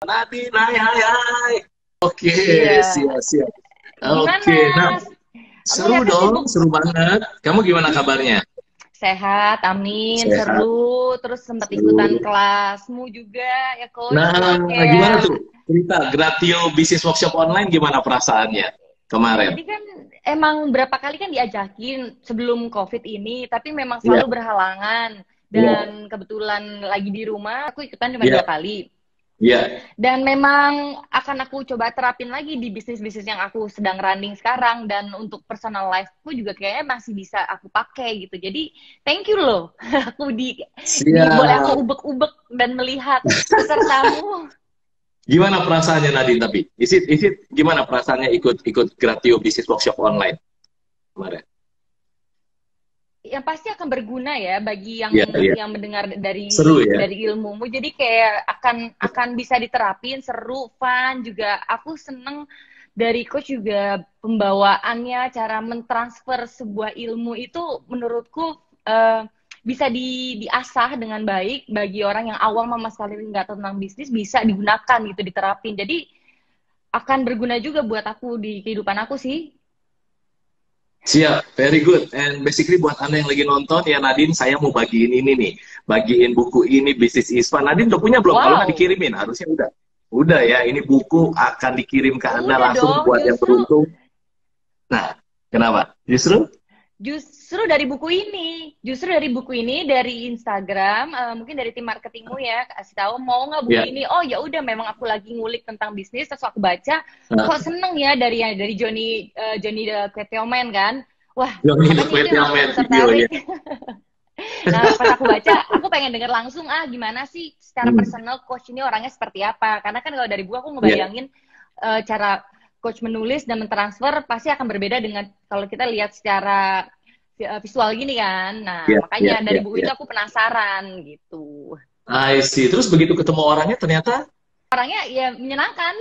Nadine, hai, hai, hai. Oke, Iya. siap, siap. Gimana? Oke, nah, Aku seru lihatnya dong, sibuk. seru banget. Kamu gimana kabarnya? Sehat, amin, Sehat, seru. Terus sempat ikutan seru. kelasmu juga ya coach. Jadi Nah, gimana kayak, tuh? Cerita, Gratio Business Workshop Online gimana perasaannya kemarin? jadi kan emang berapa kali kan diajakin sebelum COVID ini, tapi memang Iya, selalu berhalangan. iya, Dan kebetulan lagi di rumah, aku ikutan cuma iya, 2 kali. iya. Dan memang akan aku coba terapin lagi di bisnis-bisnis yang aku sedang running sekarang. Dan untuk personal life-ku juga kayaknya masih bisa aku pakai gitu. Jadi thank you loh. Aku boleh aku Siap. ubek-ubek dan melihat pesertamu. Gimana perasaannya Nadine tapi? Gimana perasaannya ikut Gratio Business Workshop Online kemarin? Yang pasti akan berguna ya bagi Iya, iya. yang mendengar Seru ya? dari ilmumu. Jadi kayak akan bisa diterapin, seru, fun juga. Aku seneng dari coach juga pembawaannya, cara mentransfer sebuah ilmu itu menurutku bisa diasah dengan baik bagi orang yang awal sama sekali nggak tahu tentang bisnis, bisa digunakan gitu, diterapin. Jadi akan berguna juga buat aku di kehidupan aku sih. Siap, very good. And basically buat Anda yang lagi nonton, ya Nadine, saya mau bagiin ini nih. Bagiin buku ini, Bisnis Ispan. Nadine udah punya belum? Kalau nggak Wow, dikirimin, harusnya udah. Udah ya, ini buku akan dikirim ke Anda udah langsung dong. buat yang beruntung. Nah, kenapa? Justru? Justru dari buku ini dari Instagram, mungkin dari tim marketingmu ya, kasih tahu mau nggak buku Ya. ini. Oh ya udah, memang aku lagi ngulik tentang bisnis, terus aku baca, Nah, kok seneng ya dari Johnny the Ketelman kan. Wah, Johnny the makanya itu yang aku Main video tertarik. ya. Nah, pas aku baca, aku pengen denger langsung, gimana sih secara Hmm. personal coach ini orangnya seperti apa. Karena kan kalau dari buku aku Ya. ngebayangin cara coach menulis dan mentransfer pasti akan berbeda dengan kalau kita lihat secara visual gini kan. Nah, Ya, ya, makanya dari ya, buku itu ya. aku penasaran gitu. I see. Terus begitu ketemu orangnya ternyata Orangnya ya menyenangkan.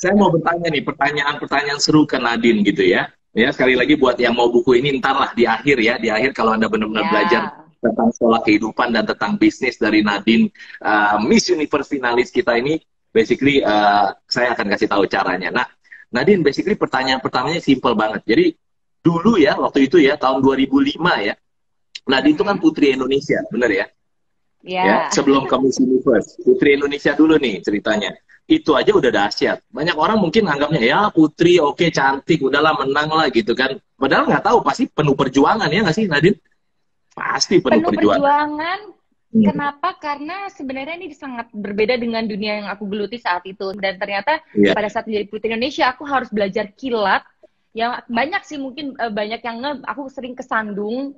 saya mau bertanya nih, pertanyaan-pertanyaan seru ke Nadine gitu ya. Ya, sekali lagi buat yang mau buku ini ntar lah di akhir ya, di akhir kalau Anda benar-benar belajar Ya. tentang pola kehidupan dan tentang bisnis dari Nadine, Miss Universe finalis kita ini, basically saya akan kasih tahu caranya. Nah, Nadine, basically pertanyaan pertamanya simple banget. Jadi dulu ya, waktu itu ya, tahun 2005 ya, Nadine itu kan Mm-mm. putri Indonesia, bener ya? Ya, Ya. sebelum ke Miss Universe. Putri Indonesia dulu nih ceritanya. Itu aja udah dahsyat. Banyak orang mungkin anggapnya, ya putri oke cantik, udahlah menang lah gitu kan. Padahal nggak tahu, pasti penuh perjuangan ya nggak sih Nadine? Pasti penuh Penuh perjuangan. perjuangan. Hmm. Kenapa? Karena sebenarnya ini sangat berbeda dengan dunia yang aku geluti saat itu. Dan ternyata Iya. pada saat menjadi Putri Indonesia, aku harus belajar kilat. Yang banyak sih mungkin banyak yang aku sering kesandung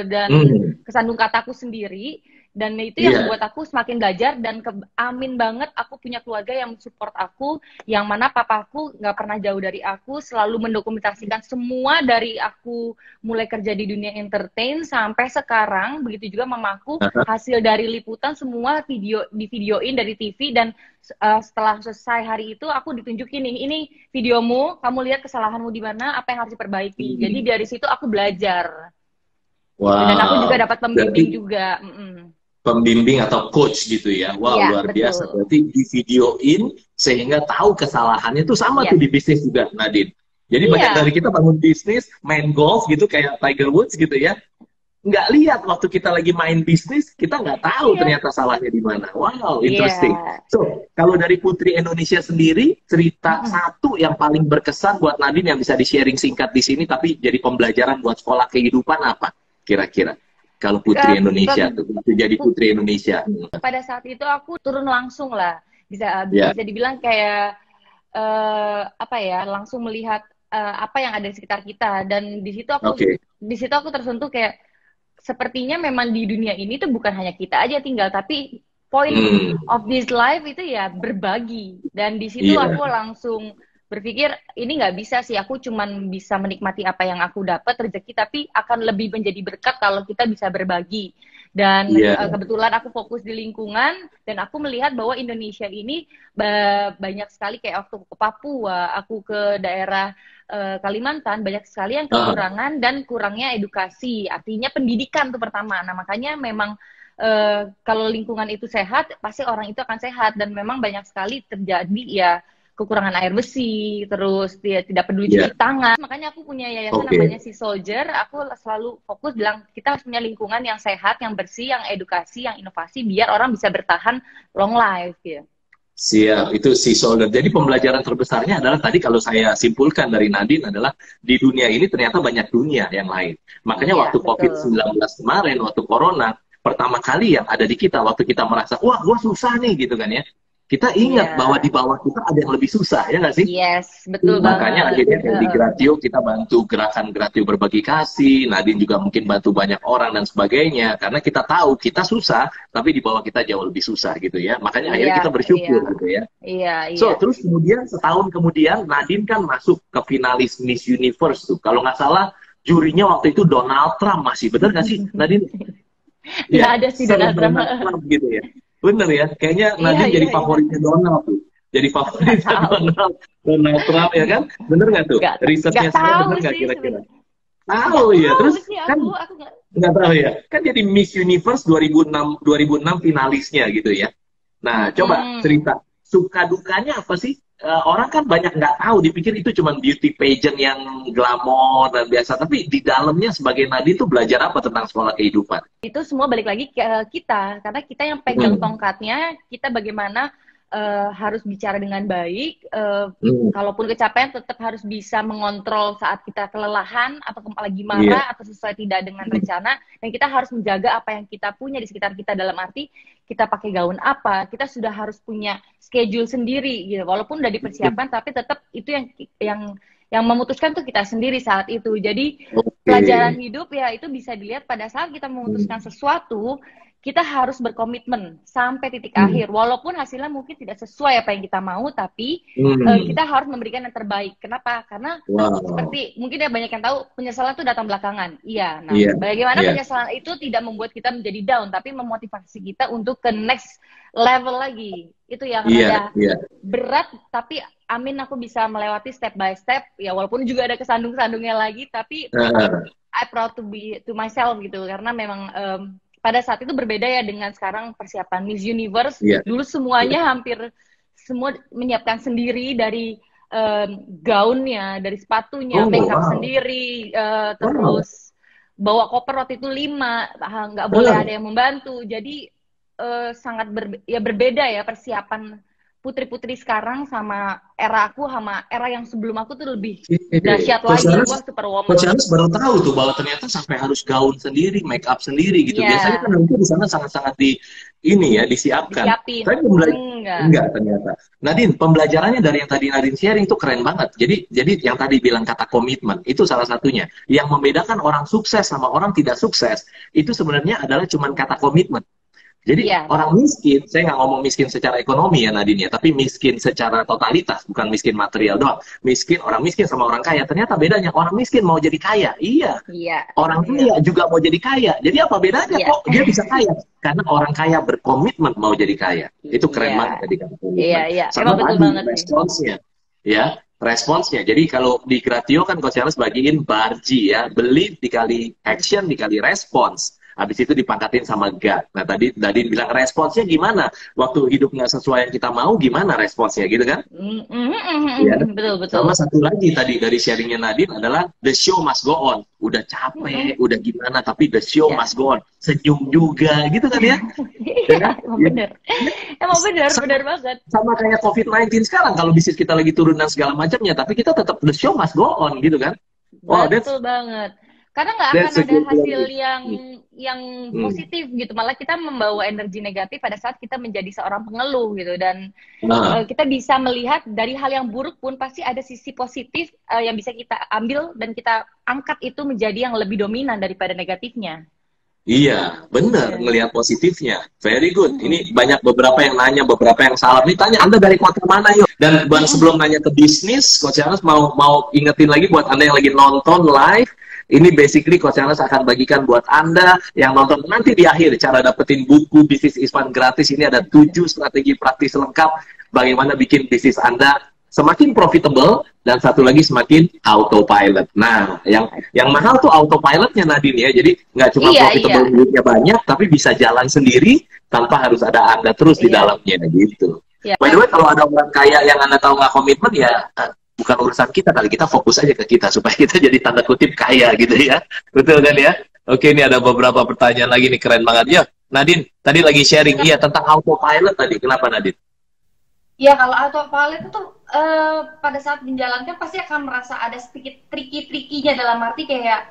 dan Hmm. kesandung kataku sendiri. Dan itu yang Iya. membuat aku semakin belajar dan amin banget aku punya keluarga yang support aku, yang mana papaku nggak pernah jauh dari aku, selalu mendokumentasikan semua dari aku mulai kerja di dunia entertain sampai sekarang. Begitu juga mamaku, hasil dari liputan semua di videoin dari TV. Dan setelah selesai hari itu aku ditunjukin nih, ini videomu, kamu lihat kesalahanmu di mana, apa yang harus diperbaiki. Jadi Hmm. dari situ aku belajar gitu, dan aku juga Wow. dapat Berarti pembimbing juga. pembimbing atau coach gitu ya. Wow, Iya, luar biasa. betul. Berarti di videoin sehingga tahu kesalahannya itu sama tuh Yes. di bisnis juga, Nadine. Jadi banyak dari Iya. kita bangun bisnis, main golf gitu kayak Tiger Woods gitu ya. Nggak lihat waktu kita lagi main bisnis, kita nggak tahu Iya. ternyata salahnya di mana. Wow, Iya. interesting. So, kalau dari Putri Indonesia sendiri, cerita Mm-mm. satu yang paling berkesan buat Nadine yang bisa di-sharing singkat di sini, tapi jadi pembelajaran buat sekolah kehidupan apa? Kira-kira. Kalau Putri Ke- Indonesia ke- tuh, waktu jadi Putri Indonesia. Pada saat itu aku turun langsung lah, bisa Ya, bisa dibilang kayak apa ya, langsung melihat apa yang ada di sekitar kita. Dan oke. di situ aku tersentuh kayak sepertinya memang di dunia ini tuh bukan hanya kita aja tinggal, tapi point Hmm, of this life itu ya berbagi. Dan di situ iya. aku langsung berpikir ini nggak bisa sih aku cuman bisa menikmati apa yang aku dapat rezeki, tapi akan lebih menjadi berkat kalau kita bisa berbagi. Dan Iya. kebetulan aku fokus di lingkungan dan aku melihat bahwa Indonesia ini banyak sekali, kayak waktu ke Papua, aku ke daerah Kalimantan, banyak sekali yang Ah, kekurangan dan kurangnya edukasi, artinya pendidikan tuh pertama. Nah, makanya memang kalau lingkungan itu sehat, pasti orang itu akan sehat. Dan memang banyak sekali terjadi ya kekurangan air bersih, terus dia tidak peduli cuci tangan. Makanya aku punya yayasan namanya Sea Soldier. Aku selalu fokus bilang kita harus punya lingkungan yang sehat, yang bersih, yang edukasi, yang inovasi, biar orang bisa bertahan long life gitu. Siap, itu Sea Soldier. Jadi pembelajaran terbesarnya adalah tadi kalau saya simpulkan dari Nadine adalah di dunia ini ternyata banyak dunia yang lain. Makanya waktu COVID-19 kemarin, waktu Corona, pertama kali yang ada di kita, waktu kita merasa, wah gua susah nih gitu kan ya. Kita ingat bahwa di bawah kita ada yang lebih susah, ya nggak sih? Yes, betul Makanya banget. akhirnya di Gratio kita bantu gerakan Gratio berbagi kasih, Nadine juga mungkin bantu banyak orang dan sebagainya, karena kita tahu kita susah, tapi di bawah kita jauh lebih susah gitu ya. Makanya akhirnya kita bersyukur gitu ya. So, terus kemudian setahun kemudian Nadine kan masuk ke finalis Miss Universe tuh. Kalau nggak salah jurinya waktu itu Donald Trump, masih bener nggak sih Nadine? Nggak ada sih Donald Trump gitu ya. Bener ya, kayaknya Nadine jadi favoritnya Donald tuh. Jadi favoritnya Donald Trump ya kan? Bener nggak tuh? Risetnya saya bener nggak kira-kira? Tahu ya, terus kan nggak tahu ya. Kan jadi Miss Universe 2006 finalisnya gitu ya. Nah, coba cerita suka dukanya apa sih? Orang kan banyak nggak tahu, dipikir itu cuma beauty pageant yang glamor dan biasa, tapi di dalamnya sebagai Nadine tuh belajar apa tentang sekolah kehidupan? Itu semua balik lagi ke kita, karena kita yang pegang tongkatnya, kita bagaimana harus bicara dengan baik, kalaupun kecapean tetap harus bisa mengontrol saat kita kelelahan atau lagi marah atau sesuai tidak dengan rencana, dan kita harus menjaga apa yang kita punya di sekitar kita, dalam arti kita pakai gaun apa, kita sudah harus punya schedule sendiri gitu, walaupun udah dipersiapkan tapi tetap itu yang memutuskan tuh kita sendiri saat itu. Jadi pelajaran hidup ya itu bisa dilihat pada saat kita memutuskan sesuatu, kita harus berkomitmen sampai titik akhir, walaupun hasilnya mungkin tidak sesuai apa yang kita mau, tapi kita harus memberikan yang terbaik. Kenapa? Karena seperti mungkin ya banyak yang tahu, penyesalan itu datang belakangan. Iya. Nah, bagaimana penyesalan itu tidak membuat kita menjadi down, tapi memotivasi kita untuk ke next level lagi. Itu yang ada berat, tapi amin aku bisa melewati step by step. Ya walaupun juga ada kesandung-sandungnya lagi, tapi I proud to be to myself gitu, karena memang pada saat itu berbeda ya dengan sekarang persiapan Miss Universe. Dulu semuanya hampir semua menyiapkan sendiri, dari gaunnya, dari sepatunya, makeup sendiri, terus bawa koper waktu itu 5, nggak boleh ada yang membantu. Jadi sangat berbeda ya persiapan putri-putri sekarang sama era aku, sama era yang sebelum aku tuh lebih dahsyat lagi. Wah, superwoman. Coach Charles baru tahu tuh bahwa ternyata sampai harus gaun sendiri, make up sendiri gitu. Biasanya kan nanti di sana sangat-sangat disiapkan. Tapi enggak ternyata. Nadine, pembelajarannya dari yang tadi Nadine sharing tuh keren banget. Jadi yang tadi bilang kata komitmen itu salah satunya. Yang membedakan orang sukses sama orang tidak sukses itu sebenarnya adalah cuman kata komitmen. Jadi orang miskin, saya nggak ngomong miskin secara ekonomi ya Nadine ya, tapi miskin secara totalitas, bukan miskin material doang. Orang miskin sama orang kaya, ternyata bedanya orang miskin mau jadi kaya, orang kaya juga mau jadi kaya. Jadi apa bedanya kok dia bisa kaya? Karena orang kaya berkomitmen mau jadi kaya. Itu keren banget tadi kan. Sama betul banget responsnya, responsnya. Jadi kalau di Gratio kan Coach Charles bagiin barji ya, believe dikali action dikali respons. Habis itu dipangkatin sama God. Nah tadi Nadine bilang responsnya gimana? Waktu hidup nggak sesuai yang kita mau, gimana responsnya gitu kan? Betul. Sama satu lagi tadi dari sharingnya Nadine adalah the show must go on. Udah capek, udah gimana, tapi the show must go on. Senyum juga gitu kan ya? Emang bener banget. Sama kayak COVID-19 sekarang, kalau bisnis kita lagi turun dan segala macamnya, tapi kita tetap the show must go on gitu kan? Betul banget. Karena nggak akan ada hasil yang positif gitu, malah kita membawa energi negatif pada saat kita menjadi seorang pengeluh gitu. Dan kita bisa melihat dari hal yang buruk pun pasti ada sisi positif yang bisa kita ambil dan kita angkat itu menjadi yang lebih dominan daripada negatifnya. Iya, benar, ngelihat positifnya. Very good. Ini banyak beberapa yang nanya, beberapa yang salah. Ini tanya, Anda dari kota mana yuk? Dan sebelum nanya ke bisnis, Coach Charles mau ingetin lagi buat Anda yang lagi nonton live. Ini basically Coach Charles akan bagikan buat Anda yang nonton nanti di akhir cara dapetin buku Bisnis Is Fun gratis. Ini ada 7 strategi praktis lengkap bagaimana bikin bisnis Anda semakin profitable, dan satu lagi semakin autopilot. Nah, yang mahal tuh autopilotnya Nadine ya. Jadi nggak cuma profitable, duitnya banyak, tapi bisa jalan sendiri tanpa harus ada Anda terus di dalamnya gitu. By the way, kalau ada orang kaya yang Anda tahu nggak komitmen ya, bukan urusan kita kali, kita fokus aja ke kita supaya kita jadi tanda kutip kaya gitu ya. Betul kan ya? Oke, ini ada beberapa pertanyaan lagi nih, keren banget ya. Nadine tadi lagi sharing tentang autopilot tadi. Kenapa Nadine? Ya, kalau autopilot itu pada saat menjalankan pasti akan merasa ada sedikit tricky-trickinya, dalam arti kayak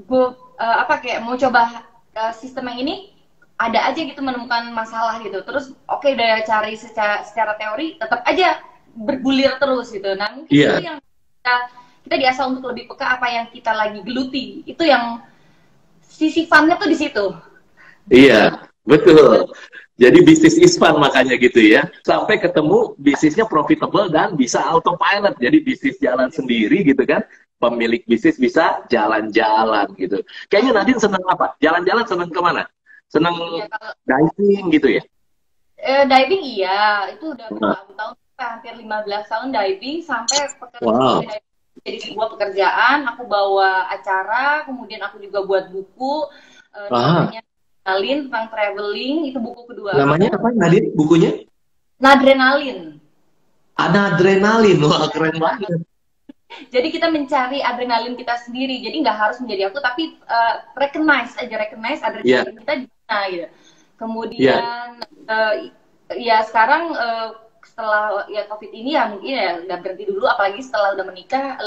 gue kayak mau coba sistem yang ini, ada aja gitu menemukan masalah gitu. Terus udah cari secara teori, tetap aja bergulir terus gitu. Nah, mungkin itu yang kita diasah untuk lebih peka apa yang kita lagi geluti. Itu yang sisi fun-nya tuh di situ. Iya, betul. Jadi bisnis is fun makanya gitu ya. Sampai ketemu bisnisnya profitable dan bisa autopilot. Jadi bisnis jalan sendiri gitu kan. Pemilik bisnis bisa jalan-jalan gitu. Kayaknya Nadine seneng apa? Jalan-jalan seneng kemana? Seneng diving gitu ya? Diving iya. Itu udah bertahun-tahun, hampir 15 tahun diving. Sampai pekerjaan jadi sebuah pekerjaan. Aku bawa acara, kemudian aku juga buat buku. Namanya Nadrenalin, tentang traveling, itu buku kedua. Namanya apa Nadine bukunya? Nadrenalin. Nadrenalin, wah keren banget. Jadi kita mencari adrenalin kita sendiri, jadi nggak harus menjadi aku, tapi recognize adrenalin kita di mana gitu. Kemudian sekarang setelah COVID ini ya mungkin ya udah berhenti dulu, apalagi setelah udah menikah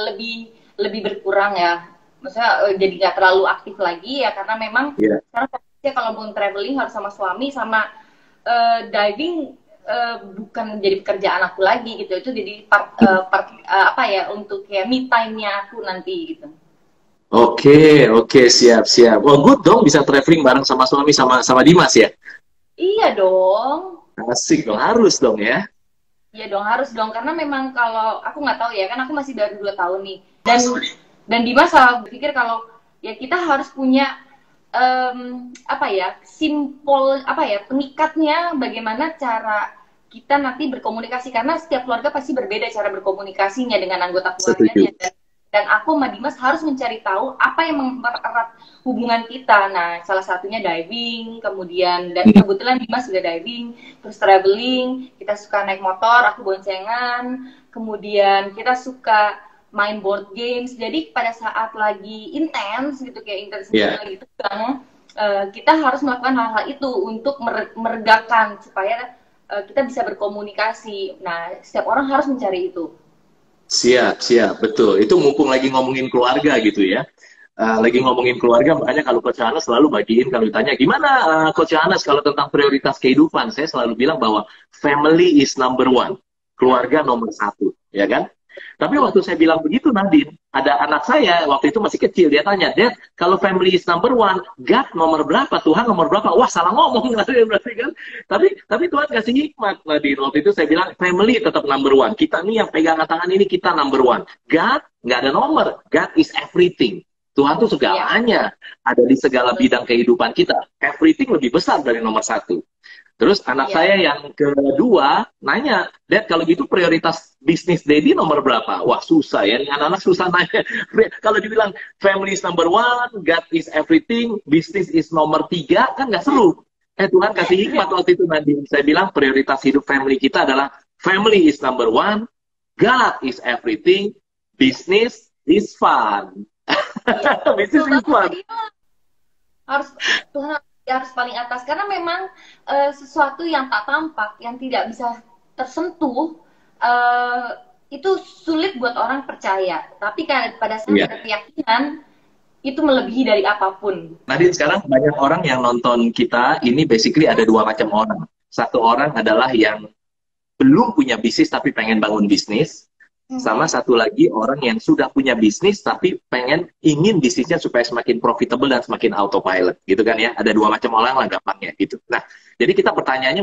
lebih berkurang ya. Maksudnya jadi nggak terlalu aktif lagi ya, karena memang sekarang kalau mau traveling harus sama suami, sama diving bukan jadi pekerjaan aku lagi gitu. Itu jadi untuk kayak me time-nya aku nanti gitu. Oke, siap. Oh, good dong bisa traveling bareng sama suami sama Dimas ya? Iya dong. Asik dong, harus dong ya. Iya dong, harus dong, karena memang kalau aku nggak tahu ya, kan aku masih baru 2 tahun nih. Dan Dimas selalu berpikir kalau ya kita harus punya pengikatnya, bagaimana cara kita nanti berkomunikasi, karena setiap keluarga pasti berbeda cara berkomunikasinya dengan anggota keluarganya. Dan aku sama Dimas harus mencari tahu apa yang mempererat hubungan kita. Nah, salah satunya diving, kemudian dan kebetulan Dimas juga diving, terus traveling, kita suka naik motor, aku boncengan, kemudian kita suka main board games. Jadi pada saat lagi intens gitu, kayak intens lagi tegang, kita harus melakukan hal-hal itu untuk meregakan supaya kita bisa berkomunikasi. Nah, setiap orang harus mencari itu. Siap, betul. Itu mumpung lagi ngomongin keluarga gitu ya. Lagi ngomongin keluarga, makanya kalau Coach Hanes selalu bagiin, kalau ditanya gimana Coach Hanes kalau tentang prioritas kehidupan, saya selalu bilang bahwa family is number one, keluarga nomor 1, ya kan? Tapi waktu saya bilang begitu, Nadine, ada anak saya waktu itu masih kecil, dia tanya, Dad, kalau family is number one, God nomor berapa, Tuhan nomor berapa? Wah, salah ngomong, Nadine, berarti kan? Tapi Tuhan kasih hikmat, Nadine. Waktu itu saya bilang, family tetap number one. Kita nih yang pegangan tangan ini, kita number one. God, nggak ada nomor. God is everything. Tuhan tuh segalanya, ada di segala bidang kehidupan kita. Everything lebih besar dari nomor 1. Terus anak saya yang kedua nanya, Dad, kalau gitu prioritas bisnis Daddy nomor berapa? Wah, susah ya, anak-anak susah nanya. Kalau dibilang family is number one, God is everything, business is nomor 3, kan nggak seru. Tuhan kasih hikmat waktu itu nanti. Saya bilang prioritas hidup family kita adalah family is number one, God is everything, business is fun. Business is fun. Harus paling atas, karena memang sesuatu yang tak tampak, yang tidak bisa tersentuh, itu sulit buat orang percaya. Tapi pada saat ada keyakinan, itu melebihi dari apapun. Nadine, sekarang banyak orang yang nonton kita ini basically ada 2 macam orang. Satu orang adalah yang belum punya bisnis tapi pengen bangun bisnis. Sama satu lagi orang yang sudah punya bisnis tapi ingin bisnisnya supaya semakin profitable dan semakin autopilot gitu kan ya. Ada 2 macam orang lah gampangnya gitu. Nah, jadi kita pertanyaannya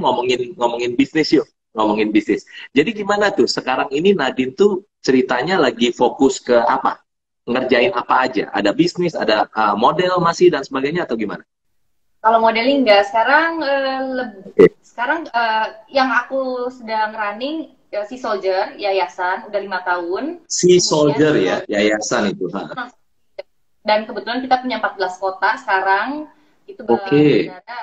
ngomongin bisnis yuk. Ngomongin bisnis. Jadi gimana tuh sekarang ini Nadine tuh ceritanya lagi fokus ke apa? Ngerjain apa aja? Ada bisnis, ada model masih dan sebagainya atau gimana? Kalau modeling enggak, sekarang sekarang yang aku sedang running Sea Soldier yayasan udah 5 tahun. Sea Kemudian Soldier ya, yayasan itu. dan kebetulan kita punya 14 kota sekarang. Itu Oke. sebenarnya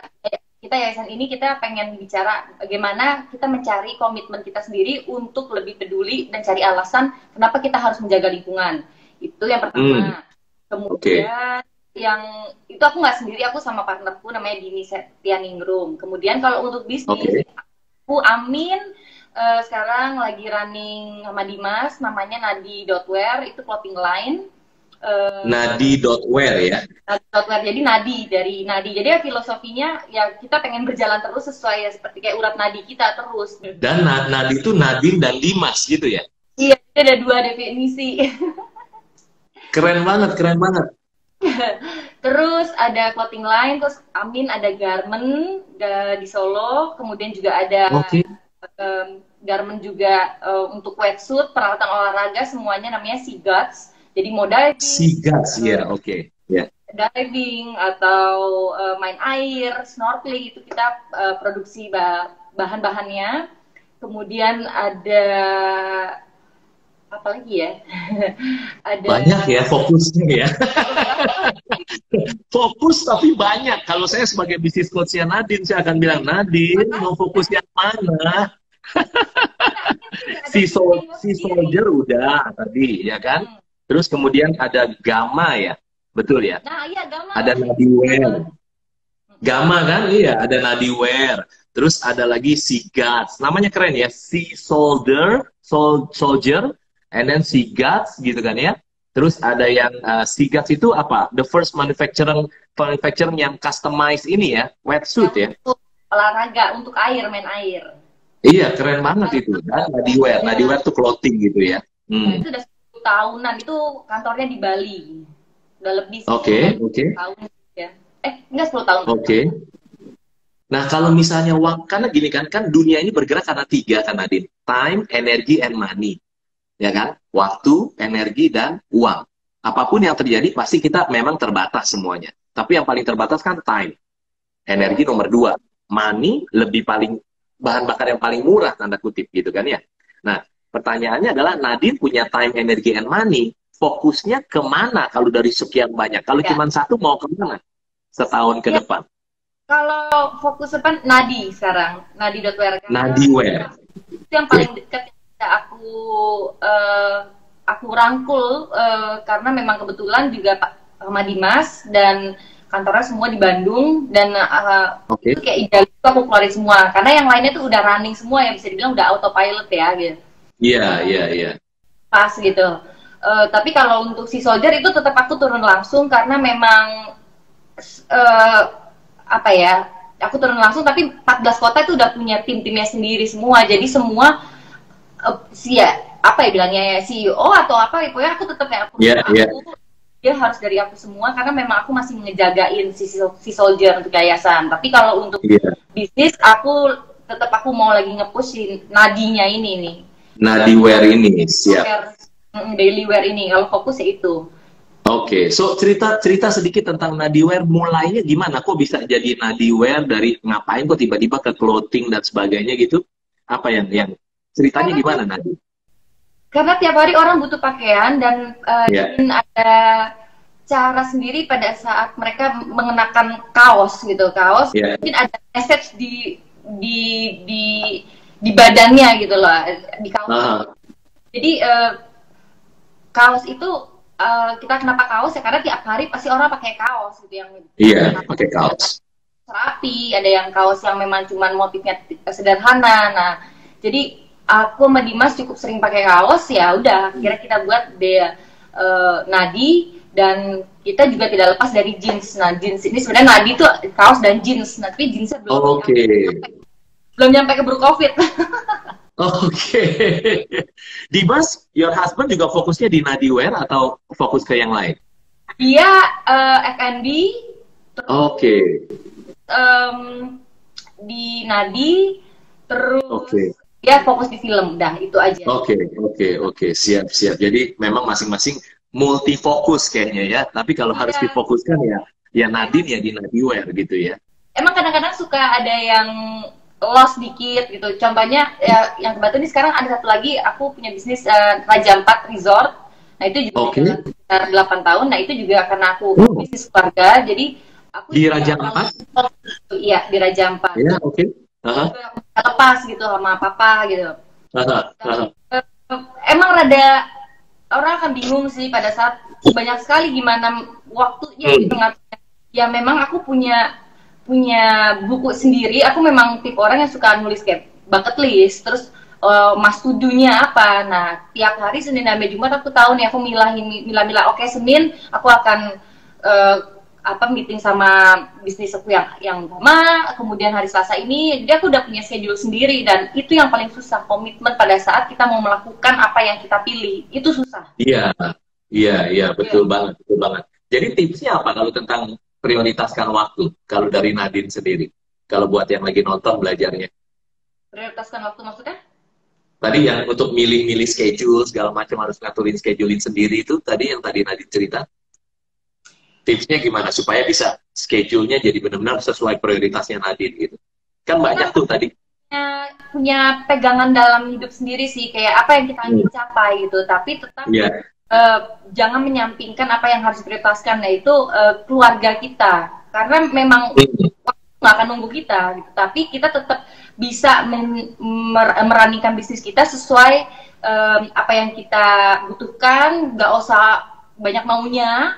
kita yayasan ini kita pengen bicara bagaimana kita mencari komitmen kita sendiri untuk lebih peduli dan cari alasan kenapa kita harus menjaga lingkungan. Itu yang pertama. Kemudian yang itu aku nggak sendiri, aku sama partnerku namanya Dini Setianingrum. Kemudian kalau untuk bisnis, aku Amin sekarang lagi running sama Dimas, namanya Nadi.wear, itu clothing line. Nadi.wear ya. Nadi.wear, jadi Nadi dari Nadi. Jadi ya filosofinya ya kita pengen berjalan terus sesuai ya, seperti kayak urat nadi kita terus. Dan Nadi itu Nadine dan Dimas gitu ya? Iya, ada 2 definisi. Keren banget, keren banget. Terus ada clothing line, terus Amin ada garment di Solo, kemudian juga ada garment juga untuk wetsuit, peralatan olahraga, semuanya namanya Sea Gods. Jadi mau diving, Sea Gods, ya, oke. diving atau main air, snorkeling, itu kita produksi bahan-bahannya. Kemudian ada apa lagi ya? Ada banyak ya fokusnya ya. Fokus tapi banyak. Kalau saya sebagai bisnis coachnya Nadine, saya akan bilang, Nadine mau fokus yang mana? Sea Soldier udah tadi ya kan. Terus kemudian ada Gamma ya, betul ya? Nah iya Gamma. Ada Nadi.wear. Gamma kan, iya ada Nadi.wear. Terus ada lagi Sea Gods. Namanya keren ya, Sea Soldier, and then Sea Gods gitu kan ya. Terus ada yang Sea Gods itu apa? The first manufacturer yang customize ini ya, wetsuit ya. Untuk olahraga, untuk air, main air. Iya, keren banget itu. Dan Nadi.wear, Nadi.wear tuh clothing gitu ya. Nah, itu udah 10 tahunan, itu kantornya di Bali. Udah lebih 10 tahun ya. Enggak 10 tahun. Nah, kalau misalnya karena gini kan dunia ini bergerak karena 3 kan Nadine. Time, energy, and money. Ya kan? Waktu, energi, dan uang. Apapun yang terjadi, pasti kita memang terbatas semuanya. Tapi yang paling terbatas kan time. Energi nomor 2. Money bahan bakar yang paling murah, tanda kutip gitu kan ya. Nah, pertanyaannya adalah Nadine punya time, energy, and money. Fokusnya kemana kalau dari sekian banyak? Kalau cuma satu mau kemana setahun ke depan? Kalau fokus depan Nadi sekarang, Nadi.wear. Nadi.wear. Itu yang paling dekat aku rangkul karena memang kebetulan juga Pak sama Dimas dan kantornya semua di Bandung dan itu kayak ideal itu aku keluarin semua karena yang lainnya tuh udah running semua ya, bisa dibilang udah autopilot ya gitu. Iya. Pas gitu. Tapi kalau untuk Sea Soldier itu tetap aku turun langsung karena memang aku turun langsung, tapi 14 kota itu udah punya tim-timnya sendiri semua, jadi semua bilangnya ya CEO atau apa gitu ya, aku tetap kayak dia harus dari aku semua karena memang aku masih ngejagain si Soldier untuk yayasan. Tapi kalau untuk bisnis aku mau lagi nge-push Nadinya ini nih. Nadi.wear ini siap. Daily wear ini kalau fokus ya itu. So cerita sedikit tentang Nadi.wear, mulainya gimana? Kok bisa jadi Nadi.wear, dari ngapain kok tiba-tiba ke clothing dan sebagainya gitu? Apa yang ceritanya gimana Nadi? Karena tiap hari orang butuh pakaian dan ingin ada cara sendiri pada saat mereka mengenakan kaos gitu. Mungkin ada message di badannya gitu loh, di kaos. Jadi kaos itu kita kenapa kaos ya karena tiap hari pasti orang pakai kaos gitu yang pakai kaos rapi, ada yang kaos yang memang cuman motifnya sederhana. Nah, jadi aku sama Dimas cukup sering pakai kaos, ya udah akhirnya kita buat Nadi, dan kita juga tidak lepas dari jeans. Nah, jeans ini sebenarnya Nadi tuh kaos dan jeans, nah, tapi jeansnya belum nyampe keburu COVID. Dimas, your husband juga fokusnya di Nadi.wear atau fokus ke yang lain? Dia F&B. Di Nadi, terus dia fokus di film, dah itu aja. Siap. Jadi memang masing-masing multifokus kayaknya ya. Tapi kalau harus difokuskan ya Nadine ya di Nadi.wear gitu ya. Emang kadang-kadang suka ada yang loss dikit gitu. Contohnya ya, yang kebetulan ini sekarang ada satu lagi, aku punya bisnis Raja Ampat Resort. Nah itu juga jalan sekitar 8 tahun. Nah itu juga karena aku bisnis keluarga, jadi aku di Raja Ampat. Iya, di Raja Ampat. Iya, oke. Aku lepas gitu sama papa gitu. Emang rada orang akan bingung sih pada saat banyak sekali gimana waktunya gitu ngaturnya. Ya memang aku punya buku sendiri. Aku memang tipe orang yang suka nulis kayak bucket list, terus must to do-nya apa. Nah, tiap hari Senin sampai Jumat aku tahu nih, aku milah-milah. Oke, Senin aku akan meeting sama bisnis aku yang lama, kemudian hari Selasa ini, jadi aku udah punya schedule sendiri, dan itu yang paling susah, komitmen pada saat kita mau melakukan apa yang kita pilih, itu susah. Iya, betul banget. Jadi tipsnya apa kalau tentang prioritaskan waktu, kalau dari Nadine sendiri, kalau buat yang lagi nonton belajarnya? Prioritaskan waktu maksudnya? Tadi yang untuk milih-milih schedule, segala macam harus ngaturin scheduling sendiri, itu tadi yang tadi Nadine cerita. Tipsnya gimana supaya bisa schedule-nya jadi benar-benar sesuai prioritasnya Nadine gitu. Kan banyak tuh tadi. Punya pegangan dalam hidup sendiri sih, kayak apa yang kita ingin capai gitu, tapi tetap jangan menyampingkan apa yang harus diprioritaskan, yaitu keluarga kita. Karena memang nggak akan nunggu kita gitu, tapi kita tetap bisa meruningkan bisnis kita sesuai apa yang kita butuhkan, nggak usah banyak maunya,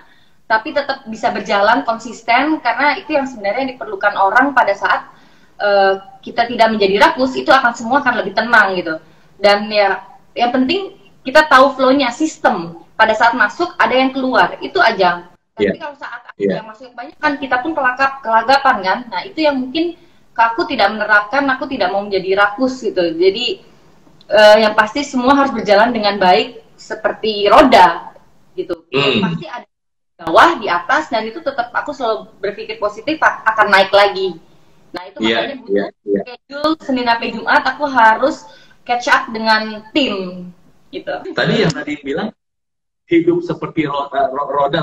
tapi tetap bisa berjalan konsisten, karena itu yang sebenarnya diperlukan orang pada saat kita tidak menjadi rakus, itu semua akan lebih tenang gitu. Dan ya yang penting kita tahu flow-nya, sistem. Pada saat masuk ada yang keluar, itu aja. Tapi kalau saat yang masuk banyak kan kita pun kelagapan kan. Nah itu yang mungkin aku tidak menerapkan, aku tidak mau menjadi rakus gitu. Jadi yang pasti semua harus berjalan dengan baik seperti roda gitu. Pasti ada bawah, di atas, dan itu tetap aku selalu berpikir positif akan naik lagi. Nah itu makanya butuh schedule Senin sampai Jumat aku harus catch up dengan tim gitu. Tadi yang Nadine bilang hidup seperti roda,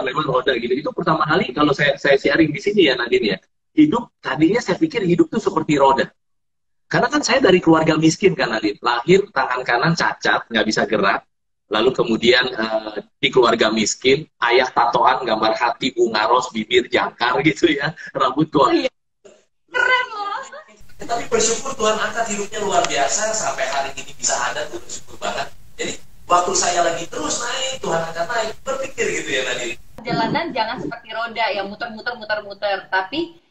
memang roda gitu. Itu pertama kali kalau saya sharing di sini ya Nadine ya. Hidup tadinya saya pikir hidup tuh seperti roda. Karena kan saya dari keluarga miskin kan Nadine. Lahir tangan kanan cacat, nggak bisa gerak. Lalu kemudian di keluarga miskin, ayah tatoan gambar hati, bunga ros, bibir jangkar gitu ya, rambut tua. Keren loh. Tapi bersyukur Tuhan angkat hidupnya luar biasa sampai hari ini bisa ada tuh, bersyukur banget. Jadi waktu saya lagi terus naik, Tuhan angkat naik, berpikir gitu ya Nadine. Jalanan jangan seperti roda yang muter-muter, tapi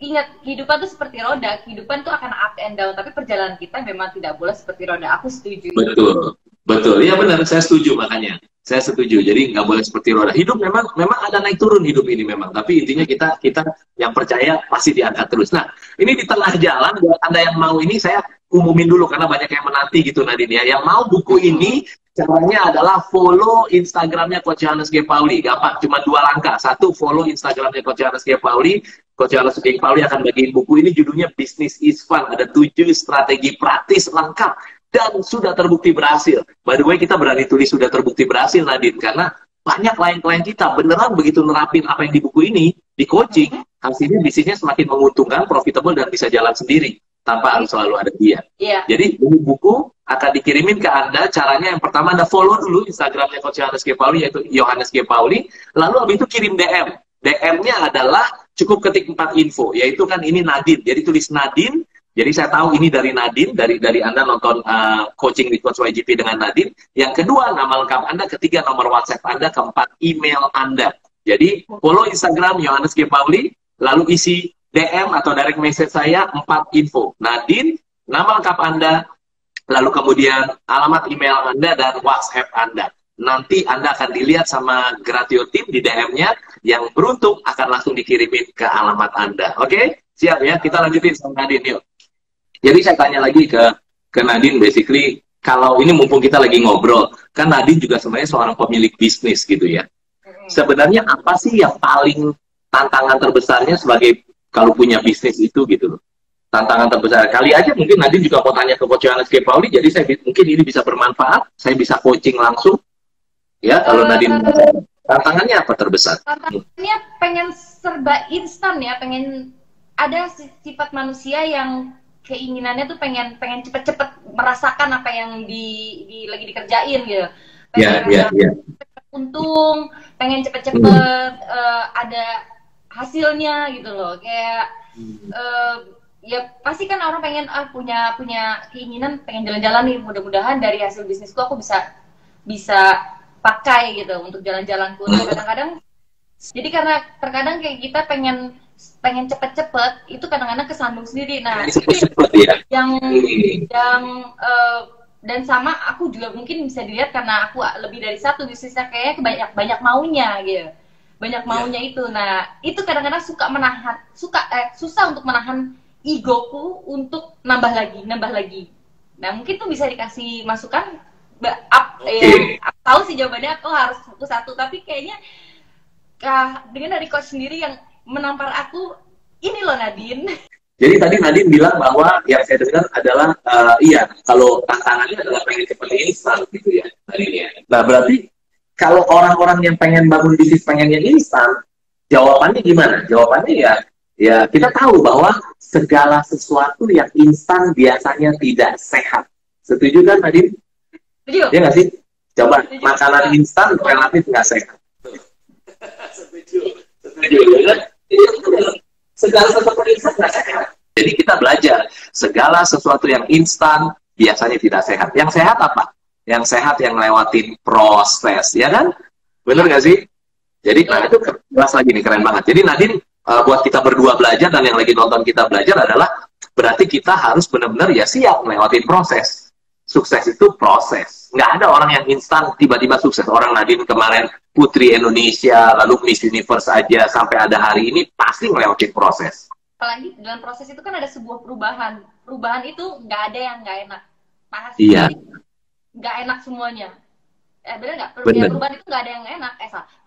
ingat, kehidupan tuh seperti roda, kehidupan tuh akan up and down, tapi perjalanan kita memang tidak boleh seperti roda. Aku setuju. Betul, iya benar, saya setuju makanya. Saya setuju. Jadi nggak boleh seperti roda. Hidup memang ada naik turun hidup ini memang. Tapi intinya kita yang percaya pasti diangkat terus. Nah, ini di tengah jalan buat Anda yang mau ini saya umumin dulu karena banyak yang menanti gitu Nadine ya. Yang mau buku ini caranya adalah follow Instagramnya Coach Johannes G. Pauli. Gampang, cuma 2 langkah. 1, follow Instagramnya Coach Johannes G. Pauli. Coach Johannes G. Pauli akan bagiin buku ini, judulnya Business is Fun. Ada 7 strategi praktis lengkap dan sudah terbukti berhasil. By the way, kita berani tulis sudah terbukti berhasil, Nadine, karena banyak klien-klien kita beneran begitu nerapin apa yang di buku ini, di coaching, hasilnya bisnisnya semakin menguntungkan, profitable, dan bisa jalan sendiri, tanpa harus selalu ada dia. Jadi, buku akan dikirimin ke Anda. Caranya yang pertama, Anda follow dulu Instagramnya Coach Johannes G. Pauli, yaitu Johannes G. Pauli, lalu habis itu kirim DM. DM-nya adalah cukup ketik 4 info, yaitu kan ini Nadine, jadi tulis Nadine. Jadi saya tahu ini dari Nadine, dari Anda nonton coaching with Coach YGP dengan Nadine. Yang kedua, nama lengkap Anda. Ketiga, nomor WhatsApp Anda. Keempat, email Anda. Jadi, follow Instagram Johannes G. Pauli, lalu isi DM atau direct message saya 4 info. Nadine, nama lengkap Anda, lalu kemudian alamat email Anda dan WhatsApp Anda. Nanti Anda akan dilihat sama Gratio Team di DM-nya. Yang beruntung akan langsung dikirimin ke alamat Anda. Oke? Siap ya? Kita lanjutin sama Nadine, yuk. Jadi saya tanya lagi ke Nadine, basically, kalau ini mumpung kita lagi ngobrol, kan Nadine juga sebenarnya seorang pemilik bisnis gitu ya. Sebenarnya apa sih yang paling tantangan terbesarnya sebagai kalau punya bisnis itu gitu loh? Tantangan terbesar. Kali aja mungkin Nadine juga mau tanya ke Coach Johannes G. Pauli, jadi mungkin ini bisa bermanfaat, saya bisa coaching langsung. Ya, kalau Nadine, tantangannya apa terbesar? Tantangannya pengen serba instan ya, pengen ada sifat manusia yang keinginannya tuh pengen cepet-cepet merasakan apa yang lagi dikerjain gitu. Pengen cepet untung, pengen cepet-cepet ada hasilnya gitu loh. Kayak ya pasti kan orang pengen punya keinginan pengen jalan-jalan nih, mudah-mudahan dari hasil bisnisku aku bisa pakai gitu untuk jalan-jalanku. Kadang-kadang jadi karena terkadang kayak kita pengen cepet-cepet itu kadang-kadang kesandung sendiri. Nah itu yang dan sama aku juga mungkin bisa dilihat karena aku lebih dari satu bisnisnya, kayaknya banyak maunya gitu, banyak maunya itu. Nah itu kadang-kadang susah untuk menahan egoku untuk nambah lagi. Nah mungkin tuh bisa dikasih masukan aku tahu sih jawabannya aku harus fokus satu, tapi kayaknya dengan dari coach sendiri yang menampar aku ini loh Nadine. Jadi tadi Nadine bilang bahwa yang saya dengar adalah iya, kalau tantangannya adalah pengen cepat instan gitu ya Nadine ya. Nah berarti kalau orang-orang yang pengen bangun bisnis pengennya instan, jawabannya gimana? Jawabannya ya kita tahu bahwa segala sesuatu yang instan biasanya tidak sehat. Setuju kan Nadine? Setuju. Iya nggak sih? Coba makanan instan relatif nggak sehat. Setuju. Segala sesuatu instan nggak sehat. Jadi kita belajar segala sesuatu yang instan biasanya tidak sehat. Yang sehat apa? Yang sehat yang lewatin proses, ya kan? Bener nggak sih? Jadi nah itu jelas lagi nih, keren banget. Jadi Nadine buat kita berdua belajar dan yang lagi nonton kita belajar adalah berarti kita harus benar-benar ya siap lewatin proses. Sukses itu proses. Nggak ada orang yang instan tiba-tiba sukses. Orang Nadine kemarin Putri Indonesia, lalu Miss Universe aja sampai ada hari ini pasti ngelewatin proses. Apalagi dalam proses itu kan ada sebuah perubahan. Perubahan itu nggak ada yang nggak enak. Pasti nggak enak semuanya. Bener nggak? Perubahan itu nggak ada yang enak.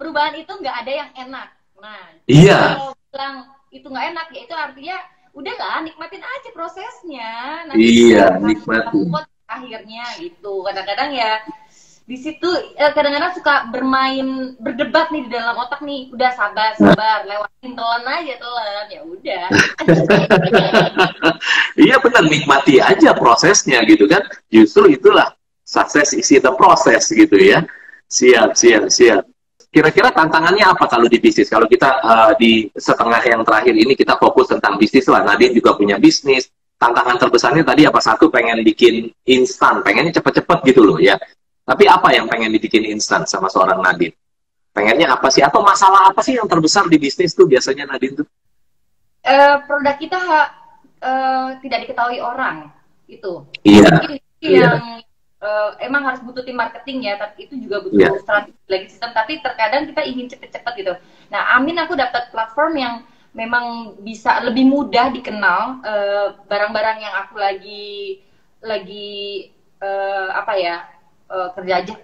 Perubahan itu nggak ada yang enak. Nah, kalau bilang itu nggak enak, ya itu artinya udahlah nikmatin aja prosesnya. Nanti nikmatin. Akhirnya gitu. Kadang-kadang ya di situ kadang-kadang suka berdebat nih di dalam otak nih. Udah sabar, lewatin telan ya udah. Iya benar, nikmati aja prosesnya gitu kan. Justru itulah sukses isi the process gitu ya. Siap. Kira-kira tantangannya apa kalau di bisnis? Kalau kita di setengah yang terakhir ini kita fokus tentang bisnis lah. Nadine juga punya bisnis. Tantangan terbesarnya tadi apa? Satu, pengen bikin instan, pengennya cepet-cepet gitu loh ya. Tapi apa yang pengen dibikin instan sama seorang Nadine? Pengennya apa sih? Atau masalah apa sih yang terbesar di bisnis tuh biasanya Nadine tuh? Produk kita tidak diketahui orang itu. Iya. Yang emang harus butuh tim marketing ya, tapi itu juga butuh strategi lagi sistem. Tapi terkadang kita ingin cepet-cepet gitu. Nah, amin aku dapat platform yang memang bisa lebih mudah dikenal. Barang-barang yang aku lagi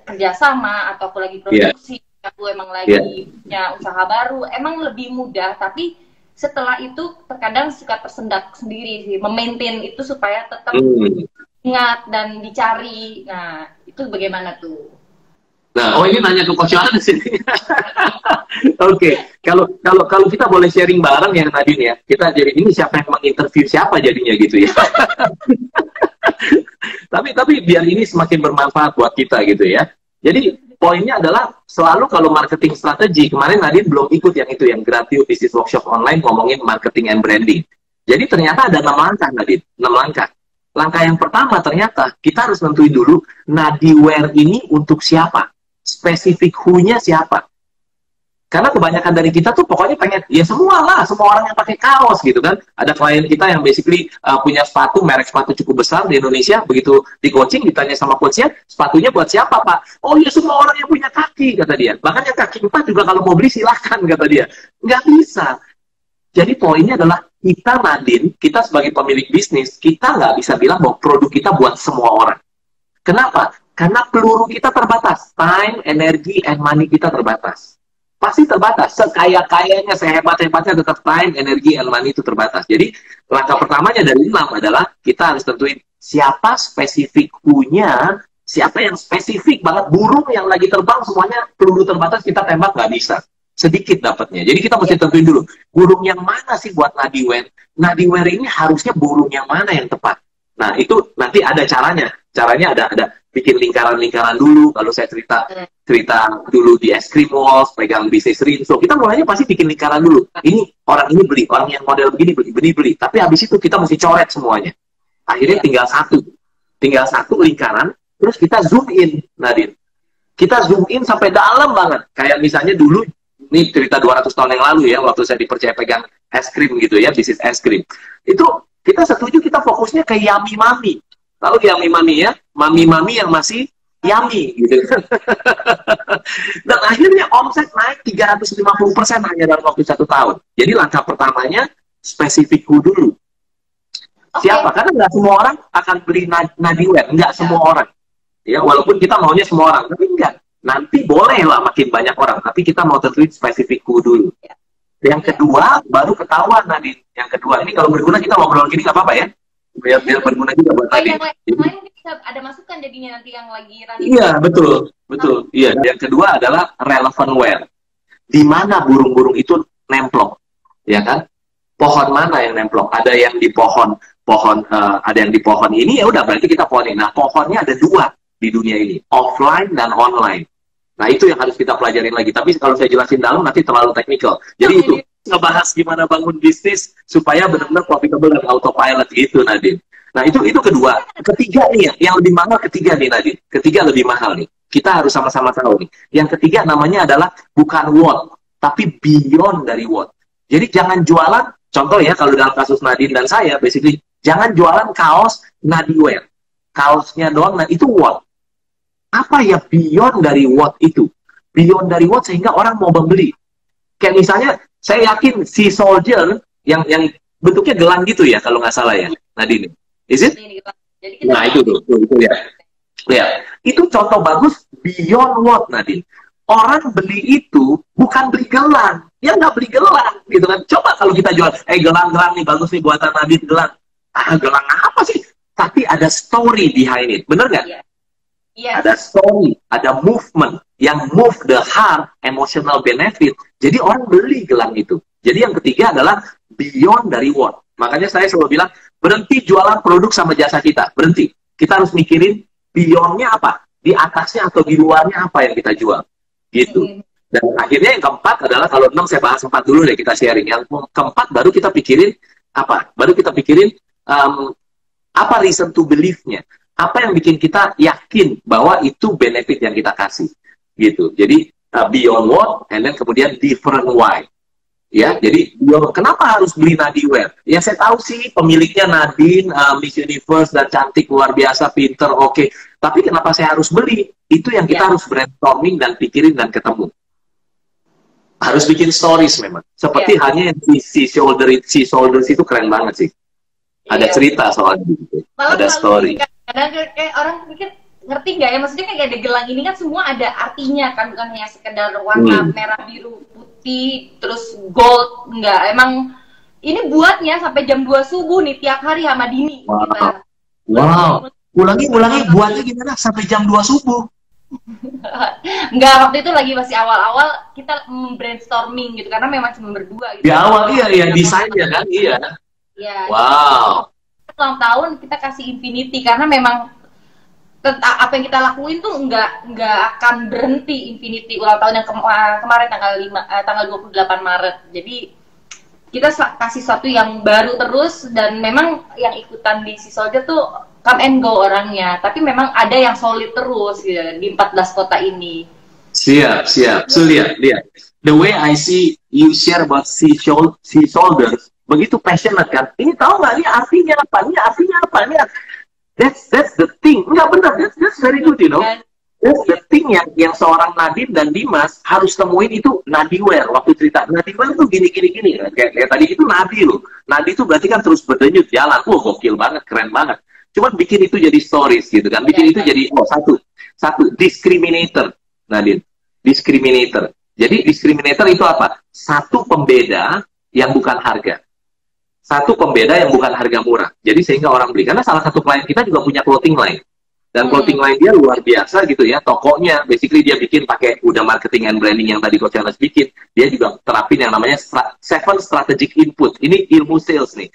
kerja sama atau aku lagi produksi, aku emang lagi punya usaha baru, emang lebih mudah. Tapi setelah itu terkadang suka tersendat sendiri sih, memaintain itu supaya tetap ingat dan dicari. Nah itu bagaimana tuh? Nah, ini nanya ke Coach Yohanes sini. Oke, kalau kita boleh sharing bareng ya Nadine ya, kita jadi ini siapa yang menginterview siapa jadinya gitu ya. tapi biar ini semakin bermanfaat buat kita gitu ya. Jadi poinnya adalah selalu kalau marketing strategi, kemarin Nadine belum ikut yang itu, yang Gratio Business Workshop Online ngomongin marketing and branding. Jadi ternyata ada 6 langkah Nadine, 6 langkah. Langkah yang pertama ternyata kita harus nentuin dulu Nadiware ini untuk siapa, spesifik who-nya siapa. Karena kebanyakan dari kita tuh pokoknya pengen, ya semua orang yang pakai kaos gitu kan. Ada klien kita yang basically punya sepatu, merek sepatu cukup besar di Indonesia. Begitu di coaching ditanya sama coachnya, sepatunya buat siapa Pak? Oh ya semua orang yang punya kaki, kata dia. Bahkan yang kaki 4 juga kalau mau beli silahkan, kata dia. Nggak bisa. Jadi poinnya adalah kita Nadine, kita sebagai pemilik bisnis, kita nggak bisa bilang bahwa produk kita buat semua orang. Kenapa? Karena peluru kita terbatas. Time, energy, and money kita terbatas. Pasti terbatas. Sekaya-kayanya, sehebat-hebatnya tetap time, energi, and money itu terbatas. Jadi, langkah pertamanya dari 6 adalah kita harus tentuin siapa spesifik who-nya, siapa yang spesifik banget. Burung yang lagi terbang semuanya peluru terbatas kita tembak, nggak bisa. sedikit dapatnya. Jadi kita mesti tentuin dulu, burung yang mana sih buat nadiwear. Nadiwear ini harusnya burung yang mana yang tepat. Nah, itu nanti ada caranya. Caranya ada bikin lingkaran-lingkaran dulu. Kalau saya cerita dulu di Es Krim Walls, pegang bisnis Rinso, kita mulainya pasti bikin lingkaran dulu. Ini orang ini beli, orang yang model begini beli. Tapi habis itu kita mesti coret semuanya. Akhirnya tinggal satu lingkaran, terus kita zoom in, Nadine. Kita zoom in sampai dalam banget. Kayak misalnya dulu, ini cerita 200 tahun yang lalu ya, waktu saya dipercaya pegang es krim gitu ya, bisnis es krim. Itu kita setuju, kita fokusnya ke yummy mami. Tahu yummy mami ya? Mami-mami yang masih yummy gitu. Dan akhirnya omset naik 350% hanya dalam waktu 1 tahun. Jadi langkah pertamanya, spesifikku dulu. Siapa? Karena nggak semua orang akan beli nadiwear. Nggak semua orang. Ya, walaupun kita maunya semua orang. Tapi enggak. Nanti boleh lah makin banyak orang. Tapi kita mau tentuin spesifikku dulu. Yang kedua, baru ketahuan Nadine. Yang kedua, ini kalau berguna kita ngobrol gini nggak apa-apa ya? Biar berguna juga buat Nadine. Yang lain bisa ada masukan jadinya nanti yang lagi running. Iya, betul. Iya. Yang kedua adalah relevant wear. Di mana burung-burung itu nemplok, ya kan? Pohon mana yang nemplok? Ada yang di pohon ada yang di pohon ini, ya udah berarti kita pohonin. Nah, pohonnya ada 2 di dunia ini, offline dan online. Nah, itu yang harus kita pelajarin lagi. Tapi kalau saya jelasin dalam nanti terlalu teknikal. Jadi itu ngebahas gimana bangun bisnis supaya benar-benar profitable dan autopilot gitu, Nadine. Nah, itu kedua. Ketiga nih yang lebih mahal, Nadine. Ketiga lebih mahal nih. Kita harus sama-sama tahu nih. Yang ketiga namanya adalah bukan what, tapi beyond dari what. Jadi jangan jualan, contoh ya kalau dalam kasus Nadine dan saya, basically jangan jualan kaos nadiwear. Kaosnya doang, nah itu what. Apa ya beyond dari what itu? Beyond dari what sehingga orang mau membeli. Kayak misalnya, saya yakin si soldier yang bentuknya gelang gitu ya, kalau nggak salah ya, Nadine. Is it? Nah, itu tuh ya. Ya, itu contoh bagus beyond what, Nadine. Orang beli itu bukan beli gelang. Ya nggak beli gelang, gitu kan. Coba kalau kita jual, gelang-gelang nih, bagus nih buatan Nadine, gelang. Gelang apa sih? Tapi ada story behind it. Bener nggak? Yeah. Yes. Ada story, ada movement yang move the heart, emotional benefit. Jadi orang beli gelang itu. Jadi yang ketiga adalah beyond dari what. Makanya saya selalu bilang, berhenti jualan produk sama jasa kita. Berhenti. Kita harus mikirin beyondnya apa. Di atasnya atau di luarnya apa yang kita jual. Gitu. Dan akhirnya yang keempat adalah, kalau 6 saya bahas 4 dulu deh kita sharing. Yang keempat baru kita pikirin apa? Baru kita pikirin apa reason to believe-nya. Apa yang bikin kita yakin bahwa itu benefit yang kita kasih, gitu. Jadi beyond what, and then kemudian different why. Ya, jadi kenapa harus beli nadiwear? Ya saya tahu sih pemiliknya Nadine, Miss Universe dan cantik luar biasa, pinter, oke. Tapi kenapa saya harus beli? Itu yang kita harus brainstorming dan pikirin dan ketemu. Harus bikin stories memang. Seperti hanya yang si shoulders itu keren banget sih. Ada cerita soalnya gitu. Ada story. Kadang kayak orang pikir ngerti nggak ya, maksudnya kayak ada gelang ini kan semua ada artinya kan, bukan hanya sekedar warna merah, biru, putih, terus gold, enggak. Emang ini buatnya sampai jam 2 subuh nih tiap hari sama Dini. Wow. Kita. Wow. Ulangi buatnya gimana sampai jam 2 subuh? Enggak, waktu itu lagi masih awal-awal kita brainstorming gitu karena memang cuma berdua gitu. Di awal iya desainnya kan, iya. Iya. Wow. Ulang tahun kita kasih infinity karena memang apa yang kita lakuin tuh nggak akan berhenti. Infinity ulang tahun yang kemarin tanggal 28 Maret. Jadi kita kasih sesuatu yang baru terus, dan memang yang ikutan di Sea Soldier tuh come and go orangnya, tapi memang ada yang solid terus gitu, di 14 kota ini. Siap. So lihat. The way I see you share about Sea Soldiers, begitu passionate kan. Ini tahu nggak? Ini artinya apa? Ini that's the thing. Enggak benar. That's very good, you know. That's the thing yang seorang Nadine dan Dimas harus temuin itu nadiwear. Waktu cerita nadiwear tuh gini. Kayak tadi itu nadi loh. Nadi itu berarti kan terus berdenyut jalan. Wah, gokil banget, keren banget. Cuman bikin itu jadi stories gitu kan. Bikin itu jadi satu discriminator, Nadine. Discriminator. Jadi discriminator itu apa? Satu pembeda yang bukan harga. Satu pembeda yang bukan harga murah. Jadi sehingga orang beli. Karena salah satu klien kita juga punya clothing line. Dan clothing line dia luar biasa gitu ya. Tokonya, basically dia bikin pakai udah marketing and branding yang tadi Coach Charles bikin. Dia juga terapin yang namanya 7 strategic input. Ini ilmu sales nih.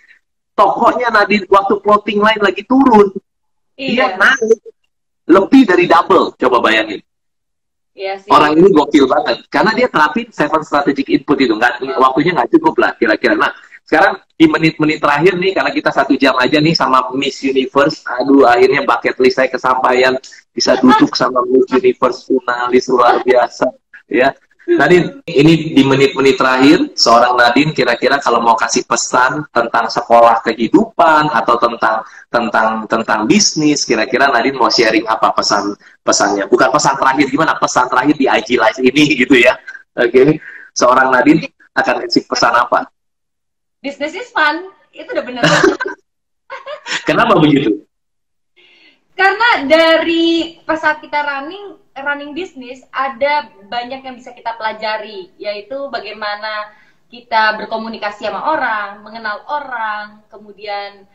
Tokonya Nadine waktu clothing line lagi turun, dia naik lebih dari double. Coba bayangin. Iya sih. Orang ini gokil banget. Karena dia terapin 7 strategic input itu. Waktunya nggak cukup lah kira-kira. Nah, sekarang di menit-menit terakhir nih, karena kita 1 jam aja nih sama Miss Universe, aduh akhirnya bucket list saya kesampaian, bisa duduk sama Miss Universe finalis luar biasa, ya. Nadine, ini di menit-menit terakhir, seorang Nadine kira-kira kalau mau kasih pesan tentang sekolah kehidupan atau tentang bisnis, kira-kira Nadine mau sharing apa pesannya? Bukan pesan terakhir gimana, pesan terakhir di IG Live ini gitu ya. Oke, seorang Nadine akan kasih pesan apa? Business is fun, itu udah bener. Kenapa begitu? Karena dari pas saat kita running bisnis, ada banyak yang bisa kita pelajari, yaitu bagaimana kita berkomunikasi sama orang, mengenal orang, kemudian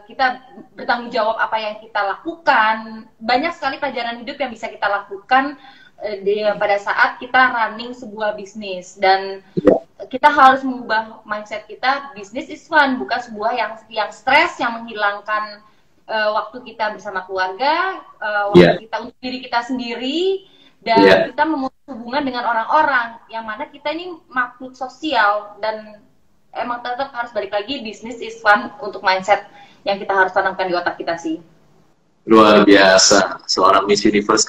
kita bertanggung jawab apa yang kita lakukan. Banyak sekali pelajaran hidup yang bisa kita lakukan pada saat kita running sebuah bisnis, dan kita harus mengubah mindset kita. Bisnis is fun, bukan sebuah yang stres, yang menghilangkan waktu kita bersama keluarga, waktu kita untuk diri kita sendiri, dan kita memutus hubungan dengan orang-orang, yang mana kita ini makhluk sosial, dan emang tetap harus balik lagi, bisnis is fun untuk mindset yang kita harus tanamkan di otak kita sih. Luar biasa, seorang Miss Universe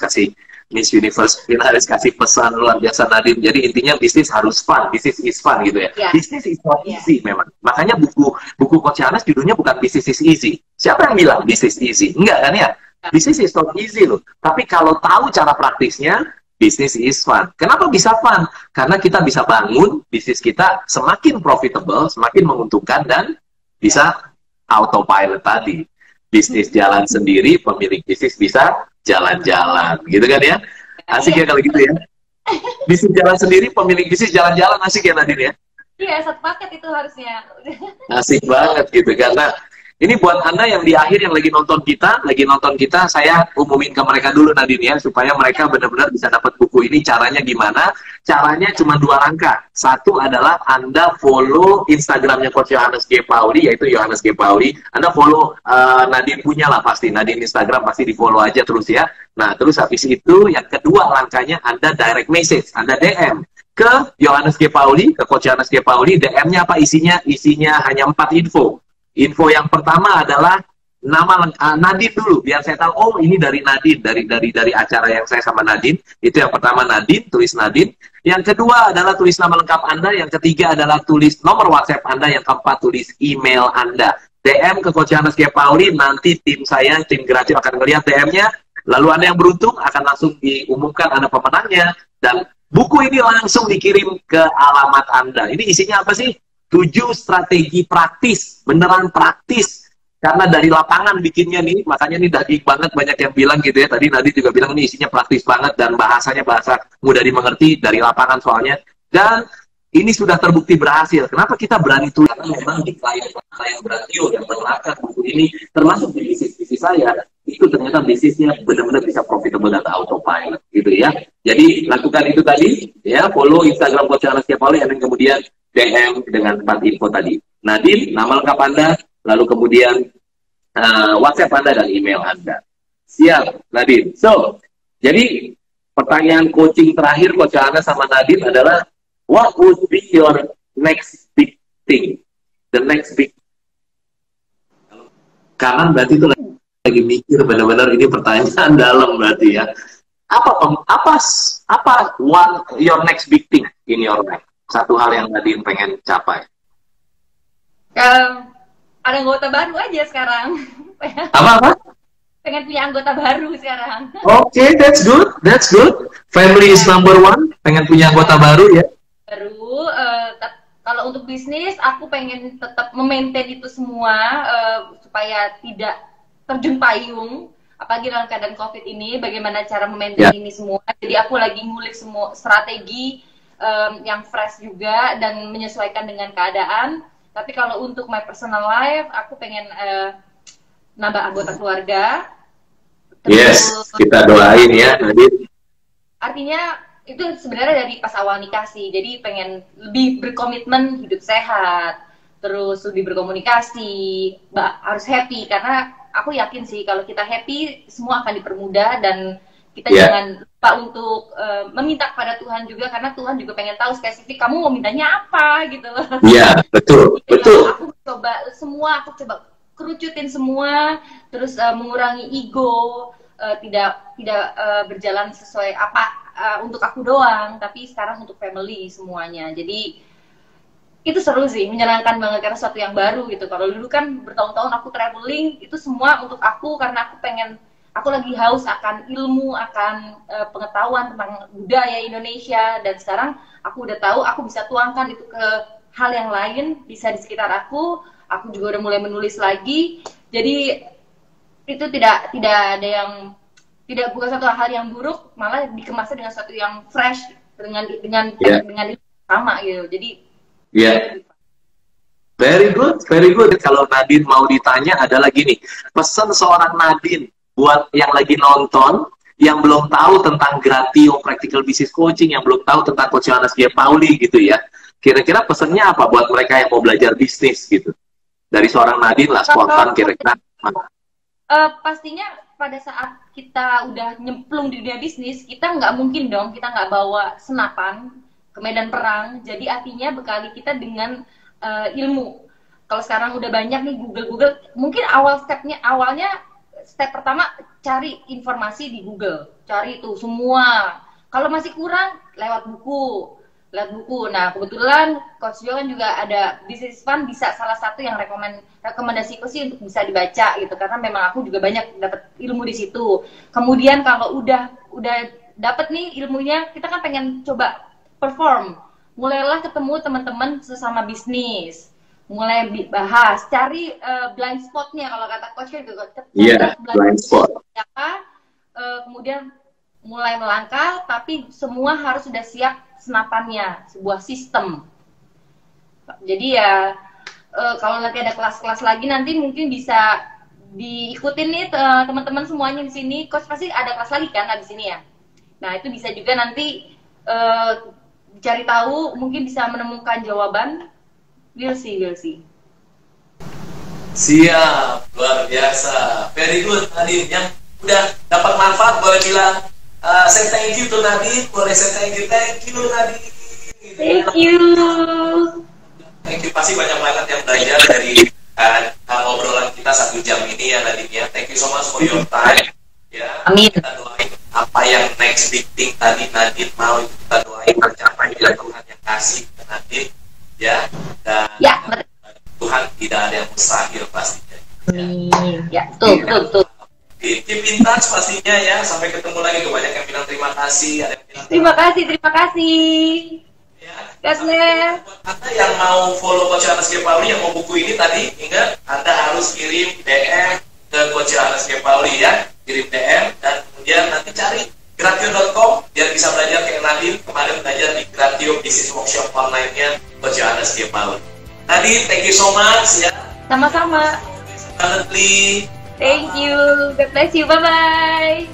finalis kasih pesan luar biasa Nadine. Jadi intinya bisnis harus fun, bisnis is fun gitu ya. Bisnis is not easy memang. Makanya buku Coach Charles judulnya bukan Business is Easy. Siapa yang bilang bisnis easy? Enggak kan ya? Bisnis is not easy loh. Tapi kalau tahu cara praktisnya, bisnis is fun. Kenapa bisa fun? Karena kita bisa bangun bisnis kita semakin profitable, semakin menguntungkan, dan bisa autopilot tadi. Bisnis jalan sendiri, pemilik bisnis bisa jalan-jalan, gitu kan ya? Asik ya kalau gitu ya? Bisnis jalan sendiri, pemilik bisnis jalan-jalan, asik ya Nadine ya? Iya, satu paket itu harusnya. Asik banget gitu, karena ini buat Anda yang di akhir yang lagi nonton kita, saya umumin ke mereka dulu Nadine ya, supaya mereka benar-benar bisa dapat buku ini. Caranya gimana? Caranya cuma 2 langkah. Satu adalah Anda follow Instagramnya Coach Johannes G. Pauli, yaitu Johannes G. Pauli. Anda follow Nadine punya lah pasti, Nadine Instagram pasti di follow aja terus ya. Nah, terus habis itu yang kedua langkahnya Anda direct message, Anda DM ke Johannes G. Pauli, ke Coach Johannes G. Pauli. DM-nya apa isinya? Isinya hanya 4 info. Info yang pertama adalah nama Nadine dulu, biar saya tahu, oh ini dari Nadine, dari acara yang saya sama Nadine. Itu yang pertama, Nadine, tulis Nadine. Yang kedua adalah tulis nama lengkap Anda. Yang ketiga adalah tulis nomor WhatsApp Anda. Yang keempat, tulis email Anda. DM ke Coach Johannes G. Pauli, nanti tim Kreatif akan melihat DM-nya. Lalu Anda yang beruntung akan langsung diumumkan Anda pemenangnya. Dan buku ini langsung dikirim ke alamat Anda. Ini isinya apa sih? 7 strategi praktis, beneran praktis. Karena dari lapangan bikinnya nih, makanya ini daging banget, banyak yang bilang gitu ya. Tadi Nadine juga bilang ini isinya praktis banget, dan bahasanya bahasa mudah dimengerti, dari lapangan soalnya. Dan ini sudah terbukti berhasil. Kenapa kita berani tulis? Karena memang di klien radio yang menerapkan buku ini, termasuk di bisnis saya, itu ternyata bisnisnya benar-benar bisa profitable dan autopilot gitu ya. Jadi lakukan itu tadi, ya, follow Instagram Coach Charles G. Pauli, dan kemudian DM dengan 4 info tadi. Nadine, nama lengkap Anda, lalu kemudian WhatsApp Anda dan email Anda. Siap, Nadine. So, jadi pertanyaan coaching terakhir Coach Charles sama Nadine adalah, what would be your next big thing? The next big. Kanan berarti itu lagi mikir benar-benar, ini pertanyaan dalam berarti ya. Apa your next big thing in your life? Satu hal yang Nadine pengen capai. Ada anggota baru aja sekarang. Apa? Pengen punya anggota baru sekarang. Oke, that's good. Family is number one. Pengen punya anggota baru ya. Baru, kalau untuk bisnis, aku pengen tetap memaintain itu semua supaya tidak terjun payung. Apalagi dalam keadaan COVID ini, bagaimana cara memaintain ini semua. Jadi aku lagi ngulik semua strategi yang fresh juga dan menyesuaikan dengan keadaan. Tapi kalau untuk my personal life, aku pengen nambah anggota keluarga, Yes, Terus kita doain ya Nadine. artinya itu sebenarnya dari pas awal nikah sih. Jadi pengen lebih berkomitmen hidup sehat, terus lebih berkomunikasi, harus happy karena aku yakin sih kalau kita happy semua akan dipermudah dan kita jangan lupa untuk meminta kepada Tuhan juga karena Tuhan juga pengen tahu spesifik kamu mau mintanya apa gitu loh. Iya, betul, betul. Aku coba kerucutin semua, terus mengurangi ego, tidak berjalan sesuai apa untuk aku doang, tapi sekarang untuk family semuanya. Jadi itu seru sih, menyenangkan banget karena sesuatu yang baru gitu. Kalau dulu kan bertahun-tahun aku traveling, itu semua untuk aku karena aku lagi haus akan ilmu, akan pengetahuan tentang budaya Indonesia, dan sekarang aku udah tahu, aku bisa tuangkan itu ke hal yang lain, bisa di sekitar aku juga udah mulai menulis lagi, jadi itu tidak ada yang bukan satu hal yang buruk, malah dikemasnya dengan sesuatu yang fresh, dengan sama gitu, jadi very good. Kalau Nadine mau ditanya adalah gini, pesan seorang Nadine buat yang lagi nonton, yang belum tahu tentang Gratio Practical Business Coaching, yang belum tahu tentang Coach Yohanes G. Pauli gitu ya, kira-kira pesannya apa buat mereka yang mau belajar bisnis gitu? Dari seorang Nadine lah, spontan kira-kira. Pastinya pada saat kita udah nyemplung di dunia bisnis, kita nggak mungkin dong, kita nggak bawa senapan ke medan perang. Jadi artinya bekali kita dengan ilmu. Kalau sekarang udah banyak nih Google, mungkin awalnya step pertama cari informasi di Google, cari itu semua. Kalau masih kurang, lewat buku. Nah, kebetulan Coach Jo kan juga ada Business Fund, bisa salah satu yang rekomendasiku sih untuk bisa dibaca gitu, karena memang aku juga banyak dapat ilmu di situ. Kemudian kalau udah dapat nih ilmunya, kita kan pengen coba perform. Mulailah ketemu teman-teman sesama bisnis, mulai bahas, cari blind spotnya kalau kata Coach juga. Blind spot. Kemudian mulai melangkah, tapi semua harus sudah siap senapannya, sebuah sistem. Jadi ya kalau nanti ada kelas-kelas lagi, nanti mungkin bisa diikutin nih teman-teman semuanya di sini. Coach pasti ada kelas lagi kan di sini ya. Nah itu bisa juga nanti cari tahu, mungkin bisa menemukan jawaban. We'll see. Siap, luar biasa, very good Nadine. Yang udah dapat manfaat boleh bilang say thank you to Nadine, boleh say thank you Nadine. Thank you, pasti banyak banget yang belajar dari obrolan kita 1 jam ini ya Nadine ya. Thank you so much for your time. Ya, amin. Kita doain apa yang next big thing tadi Nadine mau, kita doain tercapai bila Tuhan yang kasih ke Nadine ya. Dan Tuhan tidak ada yang mustahil pastinya. Ya, betul. Keep in touch pastinya ya. Sampai ketemu lagi. Banyak yang bilang terima kasih. Ada yang bilang terima kasih. Ya. Kasih. Anda yang mau follow Coach Yohanes G. Pauli, yang mau buku ini tadi, ingat Anda harus kirim DM ke Coach Yohanes G. Pauli ya. Kirim DM dan kemudian nanti cari Gratio.com biar bisa belajar kayak Nadine kemarin belajar di Gratio Business Workshop online-nya Coach Yohanes G. Pauli. Nadine, thank you so much ya. Sama-sama. Thank you. God bless you. Bye-bye.